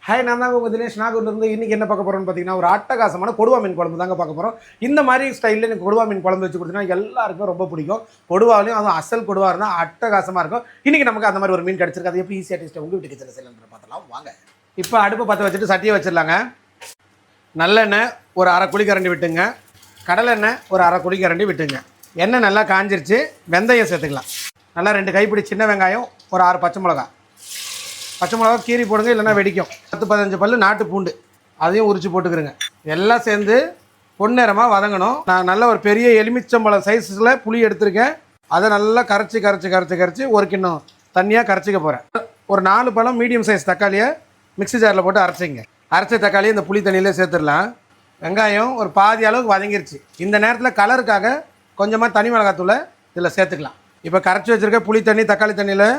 Hi, நான் தாங்க உங்கள் தினேஷ் நாகூர்லேருந்து. இன்றைக்கி என்ன பார்க்க போகிறோம்னு பார்த்தீங்கன்னா, ஒரு அட்டகாசமான கொடுவா மீன் குழம்பு தாங்க பார்க்க போகிறோம். இந்த மாதிரி ஸ்டைலில் எனக்கு கொடுவா மீன் குழம்பு வச்சு கொடுத்தீங்கன்னா எல்லாருக்கும் ரொம்ப பிடிக்கும். கொடுவாலையும் அதுவும் அசல் கொடுவா இருந்தால் அட்டகாசமாக இருக்கும். இன்றைக்கி நமக்கு அந்த மாதிரி ஒரு மீன் கிடச்சிருக்கு. அது எப்படி ஈஸியாக டேஸ்ட்டாக உங்கள் வீட்டுக்கு சில சிலிண்டர் பார்த்தலாம் வாங்க. இப்போ அடுப்பு பற்ற வச்சுட்டு சட்டியை வச்சிடலாங்க. நல்லெண்ணெய் ஒரு அரை குழிக்கரண்டி விட்டுங்க. கடலெண்ணெய் ஒரு அரை குழிக்கரண்டி விட்டுங்க. எண்ணெய் நல்லா காஞ்சிருச்சு. வெந்தயம் சேர்த்துக்கலாம். நல்லா 2 கைப்பிடி சின்ன வெங்காயம், ஒரு 6 பச்சை மிளகா. பச்சை மிளகா கீரி போடுங்க, இல்லைன்னா வெடிக்கும். 10-15 பல்லு நாட்டு பூண்டு, அதையும் உரிச்சு போட்டுக்கிறேங்க. எல்லாம் சேர்ந்து பொன்னிறமாக வதங்கணும். நான் நல்ல ஒரு பெரிய எலுமிச்சம்பழம் சைஸில் புளி எடுத்திருக்கேன். அதை நல்லா கரைச்சி ஒரு கிண்ணம் தண்ணியாக கரைச்சிக்க போகிறேன். ஒரு 4 பழம் மீடியம் சைஸ் தக்காளியை மிக்ஸி ஜாரில் போட்டு அரைச்சிங்க. அரைச்ச தக்காளியை இந்த புளி தண்ணியிலே சேர்த்துடலாம். வெங்காயம் ஒரு பாதி அளவுக்கு வதங்கிருச்சு. இந்த நேரத்தில் கலருக்காக கொஞ்சமாக தனி மிளகாத்தூளை இதில் சேர்த்துக்கலாம். இப்போ கரைச்சி வச்சுருக்க புளி தண்ணி தக்காளி தண்ணியில்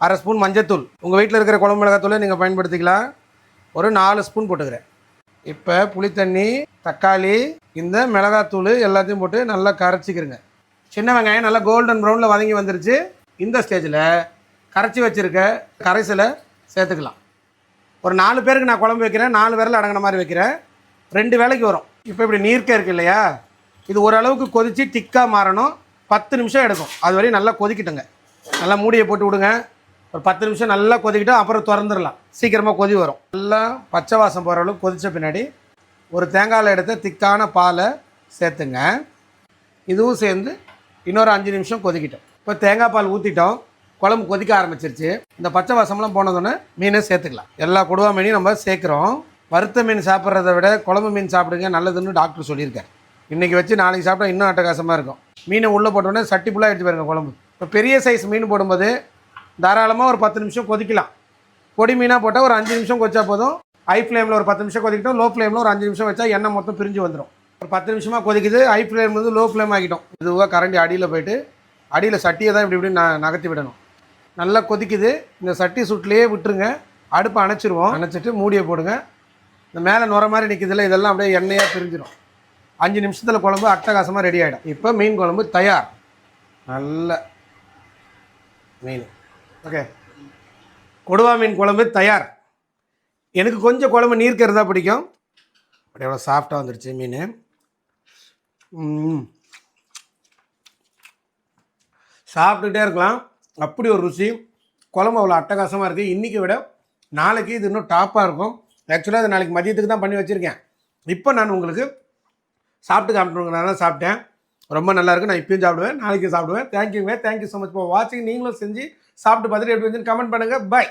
அரை ஸ்பூன் மஞ்சத்தூள், உங்கள் வீட்டில் இருக்கிற குழம்பு மிளகாத்தூளை நீங்கள் பயன்படுத்திக்கலாம். ஒரு 4 ஸ்பூன் போட்டுக்கிறேன். இப்போ புளி தண்ணி, தக்காளி, இந்த மிளகாத்தூள் எல்லாத்தையும் போட்டு நல்லா கரைச்சிக்கிறேங்க. சின்ன வெங்காயம் நல்லா கோல்டன் ப்ரௌனில் வதங்கி வந்துருச்சு. இந்த ஸ்டேஜில் கரைச்சி வச்சுருக்க கரைசலை சேர்த்துக்கலாம். ஒரு 4 பேருக்கு நான் குழம்பு வைக்கிறேன். 4 விரல் அடங்கின மாதிரி வைக்கிறேன். 2 வேளைக்கு வரும். இப்போ இப்படி நீர்க்க இருக்குது இல்லையா, இது ஓரளவுக்கு கொதித்து திக்காக மாறணும். 10 நிமிஷம் எடுக்கும். அது வரையும் நல்லா கொதிக்கிட்டுங்க. நல்லா மூடியை போட்டு விடுங்க. ஒரு 10 நிமிஷம் நல்லா கொதிக்கிட்டோம். அப்புறம் திறந்துடலாம். சீக்கிரமாக கொதி வரும். நல்லா பச்சை வாசம் போகிற அளவுக்கு கொதித்த பின்னாடி ஒரு தேங்காயில் எடுத்த திக்கான பாலை சேர்த்துங்க. இதுவும் சேர்ந்து இன்னொரு 5 நிமிஷம் கொதிக்கிட்டோம். இப்போ தேங்காய் பால் ஊற்றிட்டோம். குழம்பு கொதிக்க ஆரம்பிச்சிருச்சு. இந்த பச்சை வாசம்லாம் போனதோடனே மீனை சேர்த்துக்கலாம். எல்லா கொடுவா மீனையும் நம்ம சேர்க்குறோம். வறுத்த மீன் சாப்பிட்றத விட குழம்பு மீன் சாப்பிடுங்க, நல்லதுன்னு டாக்டர் சொல்லியிருக்காரு. இன்றைக்கி வச்சு நாளைக்கு சாப்பிட்டா இன்னும் அட்டகாசமாக இருக்கும். மீனை உள்ளே போட்டோடனே சட்டி ஃபுல்லாக எடுத்து பாருங்க குழம்பு. இப்போ பெரிய சைஸ் மீன் போடும்போது தாராளமாக ஒரு 10 நிமிஷம் கொதிக்கலாம். பொடி மீனாக போட்டால் ஒரு 5 நிமிஷம் கொதிச்சா போதும். ஹை ஃப்ளேமில் ஒரு 10 நிமிஷம் கொதிக்கிட்டோம். லோ ஃப்ளேமில் ஒரு 5 நிமிஷம் வச்சா எண்ணெய் மொத்தம் பிரிஞ்சு வந்துடும். ஒரு 10 நிமிஷமாக கொதிக்குது. ஹை ஃப்ளேம்லேருந்து லோ ஃப்ளேம் ஆகிட்டோம். இதுவாக கரண்டி அடியில் போய்ட்டு அடியில் சட்டியை தான் இப்படி நகர்த்தி விடணும். நல்லா கொதிக்குது. இந்த சட்டி சுட்டிலேயே விட்டுருங்க. அடுப்பை அணைச்சிருவோம். அணைச்சிட்டு மூடியை போடுங்க. இந்த மேலே நுர மாதிரி நிற்கிதில்ல, இதெல்லாம் அப்படியே எண்ணெயாக பிரிஞ்சிடும். 5 நிமிஷத்தில் குழம்பு அட்டகாசமாக ரெடி ஆகிடும். இப்போ மீன் குழம்பு தயார். நல்ல மீன் ஓகே, கொடுவா மீன் குழம்பு தயார். எனக்கு கொஞ்சம் குழம்பு நீர்க்கிறதா பிடிக்கும். அப்படி எவ்வளோ சாஃப்டாக வந்துடுச்சு மீன். சாப்பிட்டுக்கிட்டே இருக்கலாம். அப்படி ஒரு ருசி. குழம்பு அவ்வளோ அட்டகாசமாக இருக்குது. இன்றைக்கி விட நாளைக்கு இது இன்னும் டாப்பாக இருக்கும். ஆக்சுவலாக அது நாளைக்கு மதியத்துக்கு தான் பண்ணி வச்சுருக்கேன். இப்போ நான் உங்களுக்கு சாப்பிட்டு காமிட்டுங்கிறனால சாப்பிட்டேன். ரொம்ப நல்லாயிருக்கு. நான் இப்பயும் சாப்பிடுவேன், நாளைக்கு சாப்பிடுவேன். தேங்க்யூங்க. தேங்க்யூ ஸோ மச் ஃபார் வாட்சிங். நீங்களும் செஞ்சு சாப்பிட்டு பார்த்துட்டு எப்படி வந்துன்னு கமெண்ட் பண்ணுங்கள். பை.